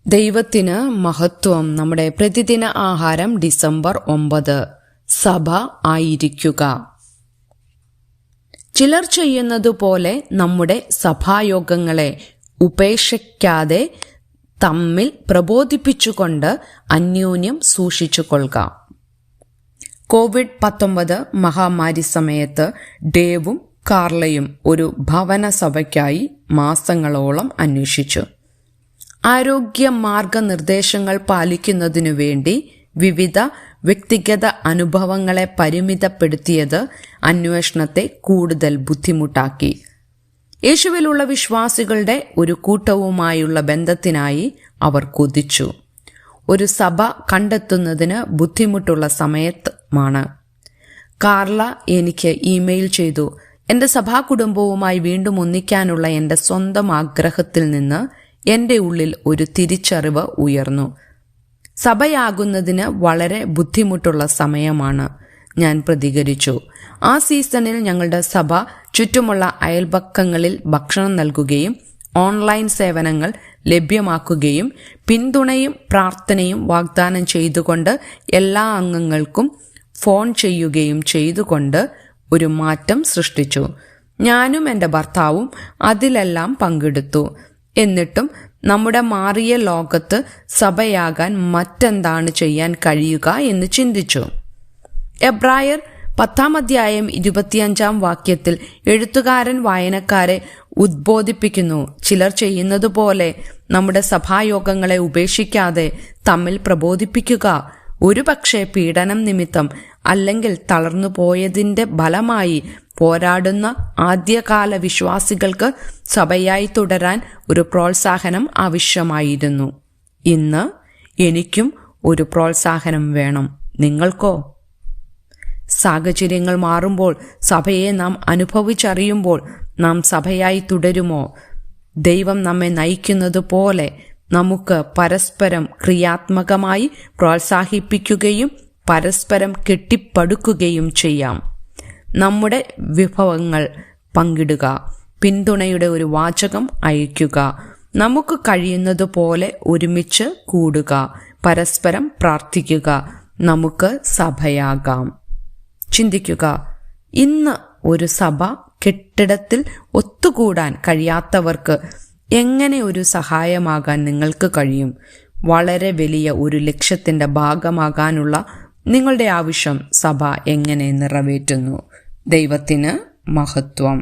ദൈവത്തിന് മഹത്വം. നമ്മുടെ പ്രതിദിന ആഹാരം ഡിസംബർ 9. സഭ ആയിരിക്കുക. ചിലർ ചെയ്യുന്നതുപോലെ നമ്മുടെ സഭായോഗങ്ങളെ ഉപേക്ഷിക്കാതെ തമ്മിൽ പ്രബോധിപ്പിച്ചുകൊണ്ട് അന്യോന്യം സൂക്ഷിച്ചുകൊള്ളുക. കോവിഡ്-19 മഹാമാരി സമയത്ത് ഡേവും കാർലയും ഒരു ഭവന സഭയ്ക്കായി മാസങ്ങളോളം അന്വേഷിച്ചു. ആരോഗ്യ മാർഗനിർദ്ദേശങ്ങൾ പാലിക്കുന്നതിനു വേണ്ടി വിവിധ വ്യക്തിഗത അനുഭവങ്ങളെ പരിമിതപ്പെടുത്തിയത് അന്വേഷണത്തെ കൂടുതൽ ബുദ്ധിമുട്ടാക്കി. യേശുവിലുള്ള വിശ്വാസികളുടെ ഒരു കൂട്ടവുമായുള്ള ബന്ധത്തിനായി അവർ കൊതിച്ചു. ഒരു സഭ കണ്ടെത്തുന്നതിന് ബുദ്ധിമുട്ടുള്ള സമയമാണ്. കാർല എനിക്ക് ഇമെയിൽ ചെയ്തു. എൻ്റെ സഭാകുടുംബവുമായി വീണ്ടും ഒന്നിക്കാനുള്ള എൻ്റെ സ്വന്തം ആഗ്രഹത്തിൽ നിന്ന് എൻ്റെ ഉള്ളിൽ ഒരു തിരിച്ചറിവ് ഉയർന്നു. സഭയാകുന്നതിന് വളരെ ബുദ്ധിമുട്ടുള്ള സമയമാണ്. ഞാൻ പ്രതികരിച്ചു. ആ സീസണിൽ ഞങ്ങളുടെ സഭ ചുറ്റുമുള്ള അയൽപക്കങ്ങളിൽ ഭക്ഷണം നൽകുകയും ഓൺലൈൻ സേവനങ്ങൾ ലഭ്യമാക്കുകയും പിന്തുണയും പ്രാർത്ഥനയും വാഗ്ദാനം ചെയ്തുകൊണ്ട് എല്ലാ അംഗങ്ങൾക്കും ഫോൺ ചെയ്യുകയും ചെയ്തുകൊണ്ട് ഒരു മാറ്റം സൃഷ്ടിച്ചു. ഞാനും എൻ്റെ ഭർത്താവും അതിലെല്ലാം പങ്കെടുത്തു. എന്നിട്ടും നമ്മുടെ മാറിയ ലോകത്ത് സഭയാകാൻ മറ്റെന്താണ് ചെയ്യാൻ കഴിയുക എന്ന് ചിന്തിച്ചു. എബ്രായർ 10:25 എഴുത്തുകാരൻ വായനക്കാരെ ഉദ്ബോധിപ്പിക്കുന്നു. ചിലർ ചെയ്യുന്നത് പോലെ നമ്മുടെ സഭായോഗങ്ങളെ ഉപേക്ഷിക്കാതെ തമ്മിൽ പ്രബോധിപ്പിക്കുക. ഒരുപക്ഷെ പീഡനം നിമിത്തം അല്ലെങ്കിൽ തളർന്നു പോയതിൻ്റെ ഫലമായി പോരാടുന്ന ആദ്യകാല വിശ്വാസികൾക്ക് സഭയായി തുടരാൻ ഒരു പ്രോത്സാഹനം ആവശ്യമായിരുന്നു. ഇന്ന് എനിക്കും ഒരു പ്രോത്സാഹനം വേണം. നിങ്ങൾക്കോ? സാഹചര്യങ്ങൾ മാറുമ്പോൾ, സഭയെ നാം അനുഭവിച്ചറിയുമ്പോൾ നാം സഭയായി തുടരുമോ? ദൈവം നമ്മെ നയിക്കുന്നത് പോലെ നമുക്ക് പരസ്പരം ക്രിയാത്മകമായി പ്രോത്സാഹിപ്പിക്കുകയും പരസ്പരം കെട്ടിപ്പടുക്കുകയും ചെയ്യാം. നമ്മുടെ വിഭവങ്ങൾ പങ്കിടുക, പിന്തുണയുടെ ഒരു വാചകം അയയ്ക്കുക, നമുക്ക് കഴിയുന്നതുപോലെ ഒരുമിച്ച് കൂടുക, പരസ്പരം പ്രാർത്ഥിക്കുക. നമുക്ക് സഭയാകാം. ചിന്തിക്കുക, ഇന്ന് ഒരു സഭ കെട്ടിടത്തിൽ ഒത്തുകൂടാൻ കഴിയാത്തവർക്ക് എങ്ങനെ ഒരു സഹായമാകാൻ നിങ്ങൾക്ക് കഴിയും? വളരെ വലിയ ഒരു ലക്ഷ്യത്തിൻ്റെ ഭാഗമാകാനുള്ള നിങ്ങളുടെ ആവശ്യം സഭ എങ്ങനെ നിറവേറ്റുന്നു? ദൈവത്തിന് മഹത്വം.